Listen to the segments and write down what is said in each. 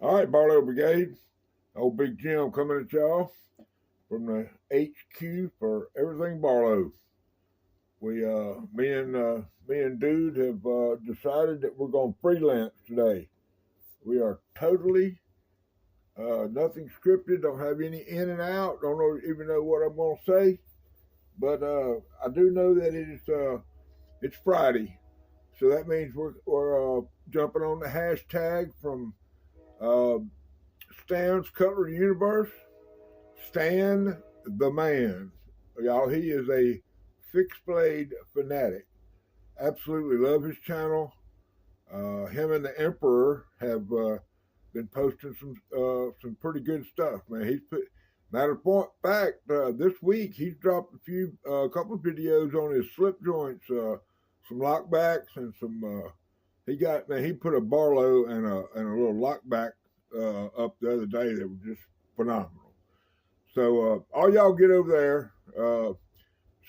All right, Barlow Brigade. Old Big Jim coming at y'all from the HQ for everything Barlow. Me and Dude have decided that we're going to freelance today. We are totally nothing scripted. Don't have any in and out. Don't know even know what I'm going to say, but I do know that it's Friday, so that means we're jumping on the hashtag from uh, Stan's Cutlery Universe. Stan the Man. Y'all, he is a fixed blade fanatic. Absolutely love his channel. Him and the Emperor have been posting some pretty good stuff, man. He's put matter of fact, this week he's dropped a couple of videos on his slip joints, some lockbacks and some. He put a Barlow and a little lockback up the other day that was just phenomenal. So all y'all get over there.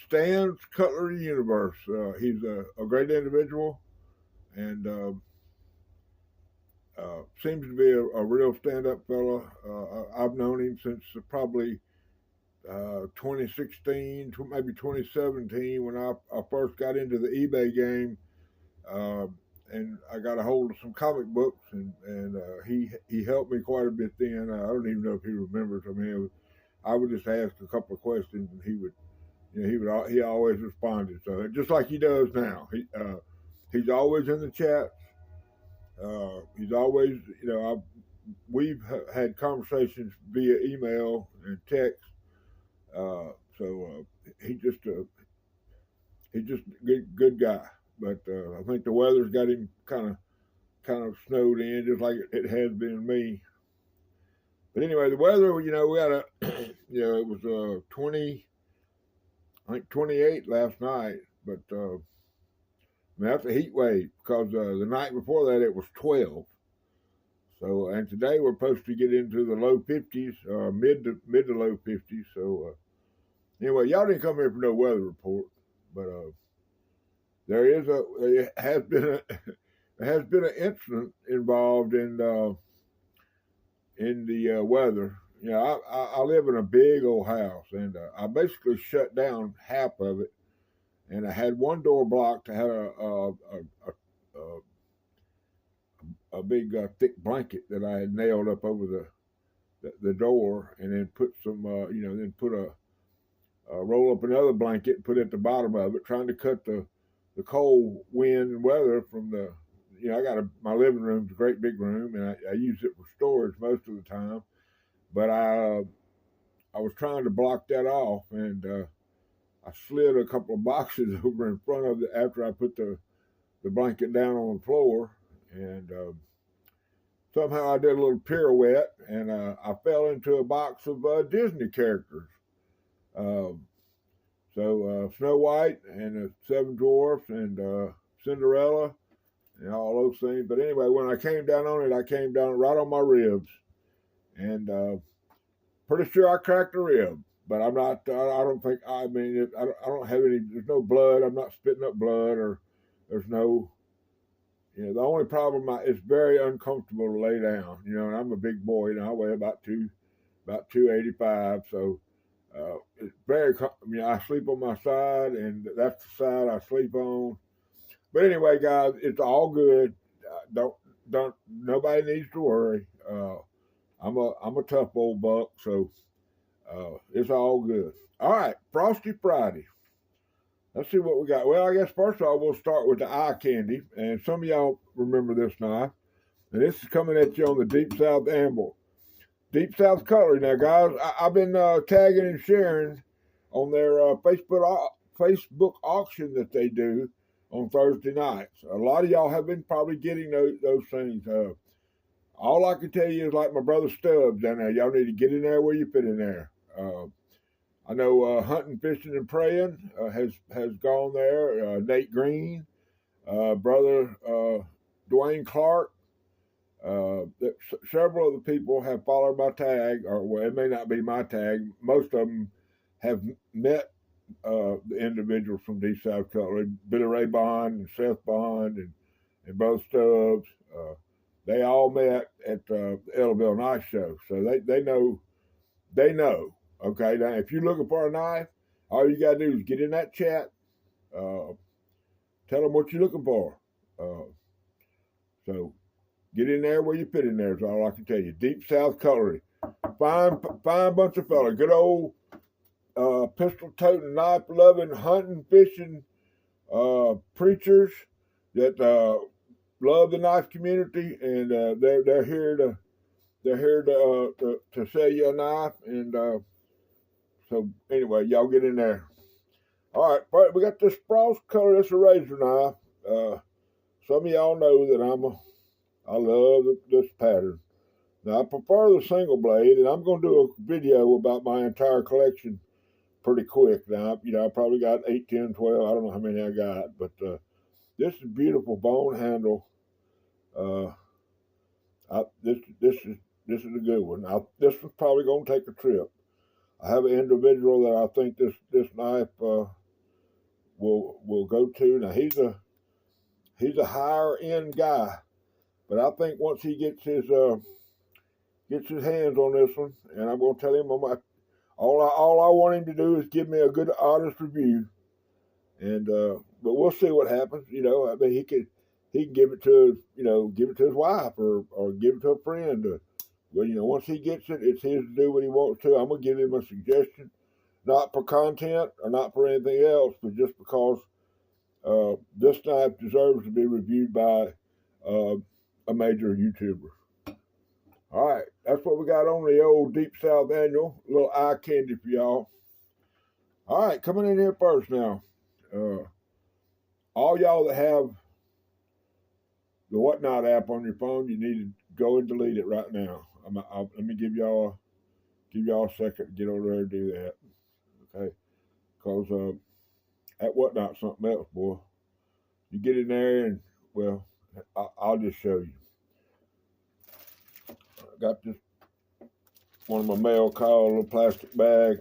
Stan's Cutlery Universe. He's a great individual and seems to be a real stand-up fella. I've known him since probably 2016, maybe 2017, when I first got into the eBay game. And I got a hold of some comic books, and he helped me quite a bit then. I don't even know if he remembers. I mean, I would just ask a couple of questions, and he always responded. So just like he does now, he's always in the chat. He's always, we've had conversations via email and text. So he's just a good guy. But I think the weather's got him kind of snowed in, just like it has been me. But anyway, the weather, we had a, it was 20, I think 28 last night, but I mean, that's a heat wave because the night before that it was 12. So, and today we're supposed to get into the low 50s, mid to low 50s. So, anyway, y'all didn't come here for no weather report, but there has been an incident involved in the weather. I live in a big old house, and I basically shut down half of it, and I had one door blocked. I had a big thick blanket that I had nailed up over the door, and then put then put a roll up another blanket and put it at the bottom of it, trying to cut the cold wind and weather from the. My living room's a great big room, and I use it for storage most of the time. But I was trying to block that off, and I slid a couple of boxes over in front of it after I put the blanket down on the floor, and somehow I did a little pirouette, and I fell into a box of Disney characters. Snow White and the Seven Dwarfs and Cinderella and all those things. But anyway, when I came down on it, I came down right on my ribs, and pretty sure I cracked a rib. But I'm not. I don't think. I mean, I don't have any. There's no blood. I'm not spitting up blood, or there's no. The only problem it's very uncomfortable to lay down. And I'm a big boy. I weigh about 285. So it's very. I sleep on my side, and that's the side I sleep on. But anyway, guys, it's all good. Don't. Nobody needs to worry. I'm a tough old buck, so it's all good. All right, Frosty Friday. Let's see what we got. Well, I guess first of all, we'll start with the eye candy. And some of y'all remember this knife. And this is coming at you on the Deep South Amble. Deep South Cutlery. Now, guys, I've been tagging and sharing on their Facebook auction that they do on Thursday nights. A lot of y'all have been probably getting those things. All I can tell you is like my brother Stubbs down there. Y'all need to get in there where you fit in there. I know Hunting, Fishing, and Praying has gone there. Nate Green, brother Dwayne Clark. Several of the people have followed my tag, or well, it may not be my tag. Most of them have met the individuals from Deep South Cutlery, Billy Ray Bond and Seth Bond and Brother Stubbs. they all met at the Ellaville Knife Show. So they know. Okay, now if you're looking for a knife, all you gotta do is get in that chat. Tell them what you're looking for. So get in there where you fit in there is all I can tell you. Deep South Cutlery. Fine bunch of fellas. Good old pistol toting, knife loving, hunting, fishing preachers that love the knife community, and they're here to sell you a knife. And so anyway, y'all get in there. All right, we got this Frost Cutlery. It's a razor knife. Some of y'all know that I love this pattern. Now I prefer the single blade, and I'm going to do a video about my entire collection pretty quick. Now, I probably got 8, 10, 12. I don't know how many I got, but this is beautiful bone handle. This is a good one. This is probably going to take a trip. I have an individual that I think this knife will go to. Now he's a higher end guy, but I think once he gets his hands on this one, and I'm going to tell him all I want him to do is give me a good honest review, and but we'll see what happens. I mean he can give it to his wife or give it to a friend. Well, once he gets it, it's his to do what he wants to. I'm gonna give him a suggestion, not for content or not for anything else, but just because this knife deserves to be reviewed by a major YouTuber. All right, that's what we got on the old Deep South Annual. A little eye candy for y'all. All right, coming in here first now. All y'all that have the Whatnot app on your phone, you need to go and delete it right now. Let me give y'all a second to get over there and do that. Okay, because that Whatnot's something else, boy. You get in there and, well, I'll just show you. I got this one of my mail call, a little plastic bag.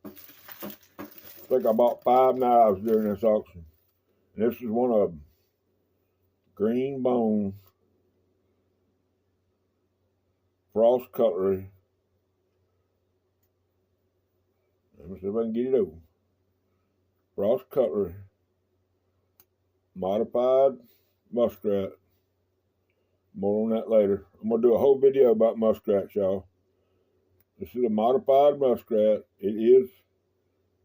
I think I bought 5 knives during this auction. And this is one of them. Green Bone Frost Cutlery. Let me see if I can get it open. Frost Cutlery. Modified muskrat. More on that later. I'm going to do a whole video about muskrats, y'all. This is a modified muskrat. It is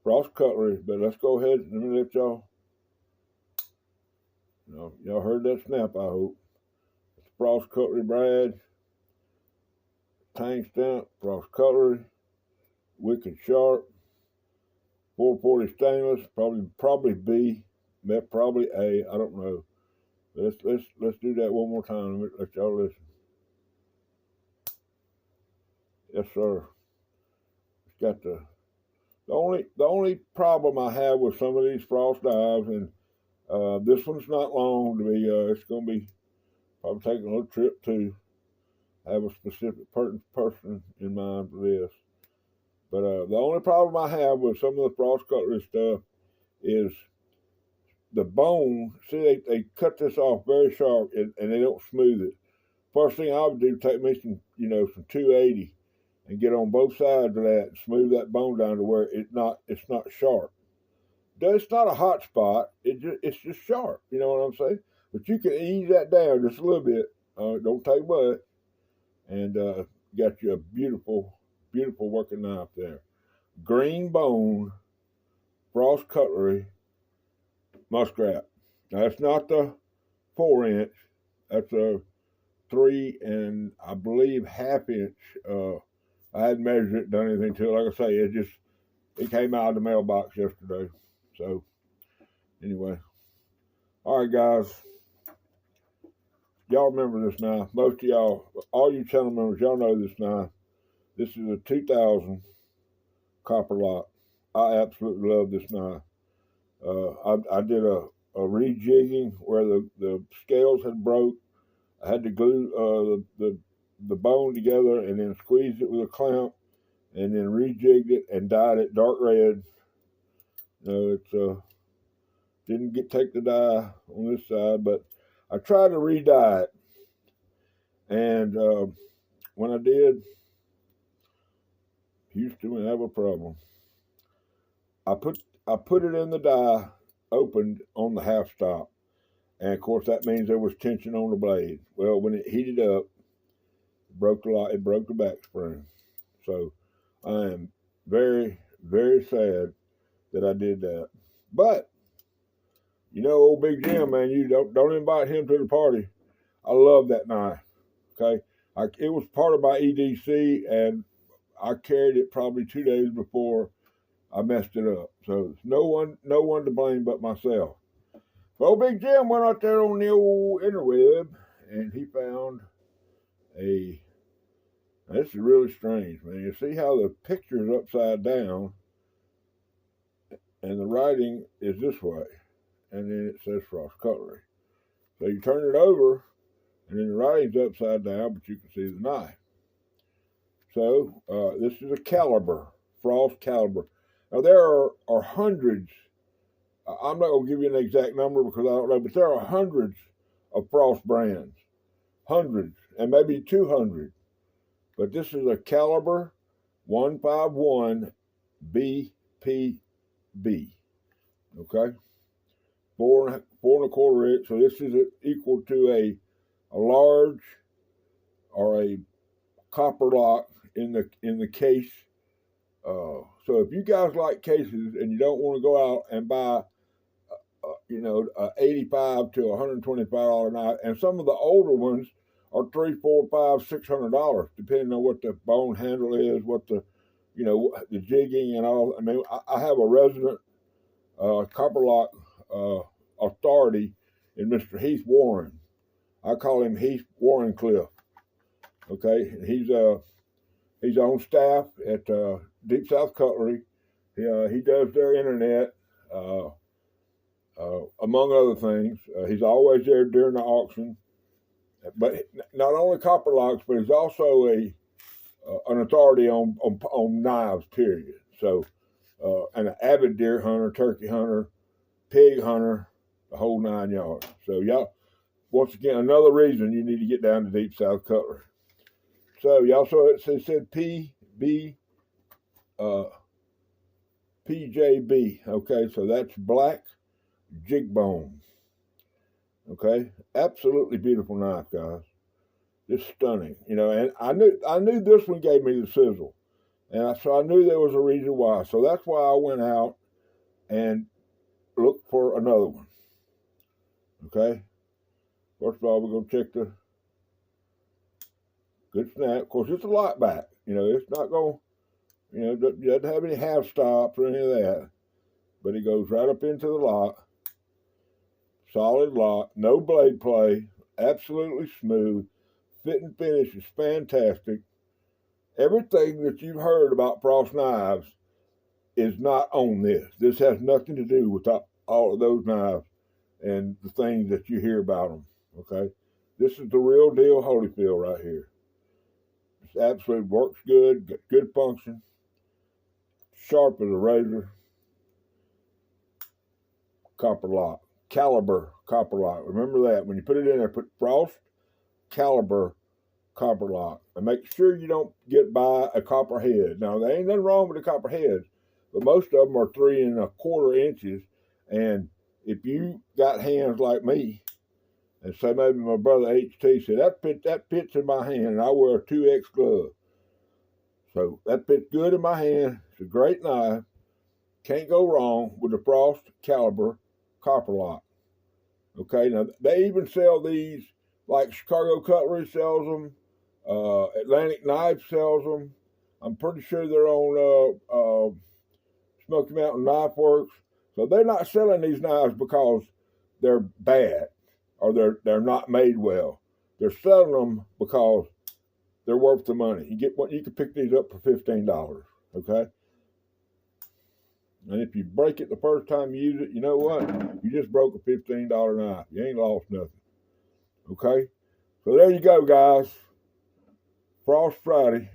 Frost Cutlery, but let's go ahead and let me let y'all. Y'all heard that snap, I hope. It's Frost Cutlery badge. Tang stamp, Frost Cutlery. Wicked sharp. 440 stainless, probably B, probably A, I don't know. Let's do that one more time. Let y'all listen. Yes, sir. It's got the only problem I have with some of these Frost knives, and this one's not long to be. It's going to be probably taking a little trip to have a specific person in mind for this. But the only problem I have with some of the Frost Cutlery stuff is the bone. See, they cut this off very sharp, and they don't smooth it. First thing I would do, take me some 280 and get on both sides of that and smooth that bone down to where it's not sharp. It's not a hot spot. It's just sharp. You know what I'm saying? But you can ease that down just a little bit. Don't take much, and got you a beautiful working knife there. Green Bone Frost Cutlery muskrat. Now that's not the 4-inch. That's a 3 and I believe 1/2 inch. I hadn't measured it, done anything to it. Like I say, it came out of the mailbox yesterday. So anyway, all right, guys. Y'all remember this knife. Most of y'all, all you channel members, y'all know this knife. This is a 2000 copper lock. I absolutely love this knife. I did a rejigging where the scales had broke. I had to glue the bone together and then squeezed it with a clamp and then rejigged it and dyed it dark red. Didn't take the dye on this side, but I tried to re-dye it. And when I did, Houston would have a problem. I put it in the die, opened on the half stop, and of course that means there was tension on the blade. Well, when it heated up, it broke the back spring. So I am very, very sad that I did that. But old Big Jim, man, you don't invite him to the party. I love that knife. Okay, it was part of my EDC, and I carried it probably 2 days before I messed it up. So no one to blame but myself. Well, Big Jim went out there on the old interweb, and he found a. This is really strange, man. You see how the picture is upside down, and the writing is this way, and then it says Frost Cutlery. So you turn it over, and then the writing's upside down, but you can see the knife. So this is a caliber, Frost caliber. Now there are hundreds. I'm not going to give you an exact number because I don't know, but there are hundreds of Frost brands, hundreds, and maybe 200. But this is a caliber 151 BPB. Okay, 4.25 inch. So this is equal to a large or a copper lock in the case. So if you guys like cases and you don't want to go out and buy, $85 to $125 knife, and some of the older ones are $300, $400, $500, $600, depending on what the bone handle is, what the jigging and all. I mean, I have a resident copper lock authority in Mr. Heath Warren. I call him Heath Warrencliffe. Okay, he's on staff at Deep South Cutlery. He does their internet, among other things. He's always there during the auction. But not only copper locks, but he's also an authority on knives. Period. So, and an avid deer hunter, turkey hunter, pig hunter, the whole 9 yards. So y'all, once again, another reason you need to get down to Deep South Cutlery. So y'all saw it said PJB. Okay, so that's black jig bone. Okay, absolutely beautiful knife, guys. Just stunning, And I knew this one gave me the sizzle, and so I knew there was a reason why. So that's why I went out and looked for another one. Okay, first of all, we're gonna check the good snap. Of course, it's a lock back. It's not going. It doesn't have any half stops or any of that, but it goes right up into the lock. Solid lock, no blade play, absolutely smooth. Fit and finish is fantastic. Everything that you've heard about Frost knives is not on this. This has nothing to do with all of those knives and the things that you hear about them. Okay, this is the real deal Holyfield right here. It's absolutely works good, got good function, sharp as a razor. Copper lock. Caliber copper lock. Remember that. When you put it in there, put Frost caliber copper lock. And make sure you don't get by a copper head. Now, there ain't nothing wrong with the copper heads, but most of them are 3.25 inches. And if you got hands like me, and say maybe my brother HT said, that fits in my hand, and I wear a 2X glove. So that fits good in my hand. It's a great knife. Can't go wrong with the Frost caliber copper lock. Okay, now they even sell these, like Chicago Cutlery sells them, Atlantic Knife sells them. I'm pretty sure they're on Smoky Mountain Knife Works. So they're not selling these knives because they're bad or they're not made well. They're selling them because they're worth the money. You can pick these up for $15. Okay. And if you break it the first time you use it, you know what? You just broke a $15 knife. You ain't lost nothing. Okay? So there you go, guys. Frost Friday.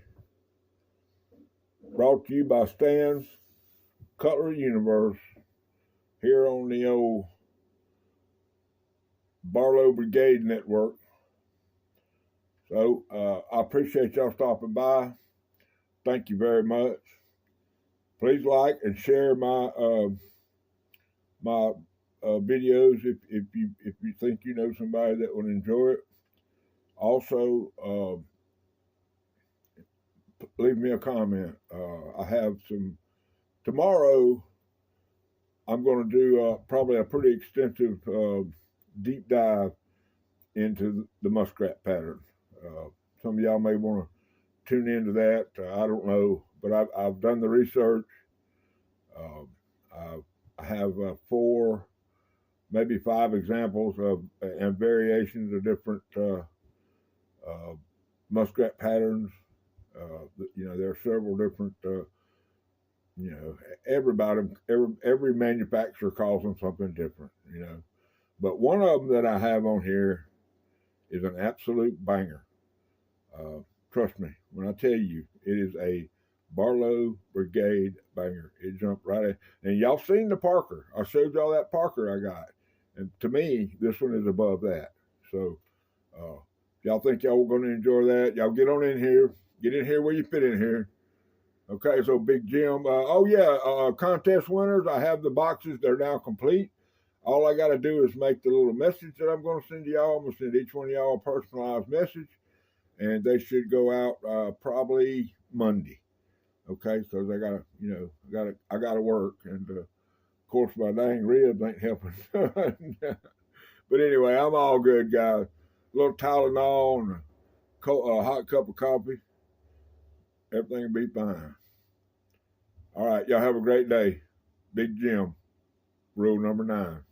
Brought to you by Stan's Cutlery Universe. Here on the old Barlow Brigade Network. So I appreciate y'all stopping by. Thank you very much. Please like and share my videos if you think you know somebody that would enjoy it. Also, leave me a comment. I have some tomorrow. I'm going to do probably a pretty extensive deep dive into the muskrat pattern. Some of y'all may want to tune into that. I don't know, but I've done the research. I have 4, maybe 5 examples of and variations of different muskrat patterns. There are several different. Every manufacturer calls them something different. But one of them that I have on here is an absolute banger. Trust me when I tell you, it is a Barlow Brigade banger. It jumped right in. And y'all seen the Parker. I showed y'all that Parker I got. And to me, this one is above that. So, y'all think y'all are going to enjoy that? Y'all get on in here. Get in here where you fit in here. Okay, so Big Jim. Contest winners. I have the boxes. They're now complete. All I got to do is make the little message that I'm going to send to y'all. I'm going to send each one of y'all a personalized message, and they should go out probably Monday. Okay, because I gotta work, and of course my dang ribs ain't helping. But anyway, I'm all good, guys. A little Tylenol and a hot cup of coffee. Everything will be fine. All right, y'all have a great day. Big Jim, rule number 9.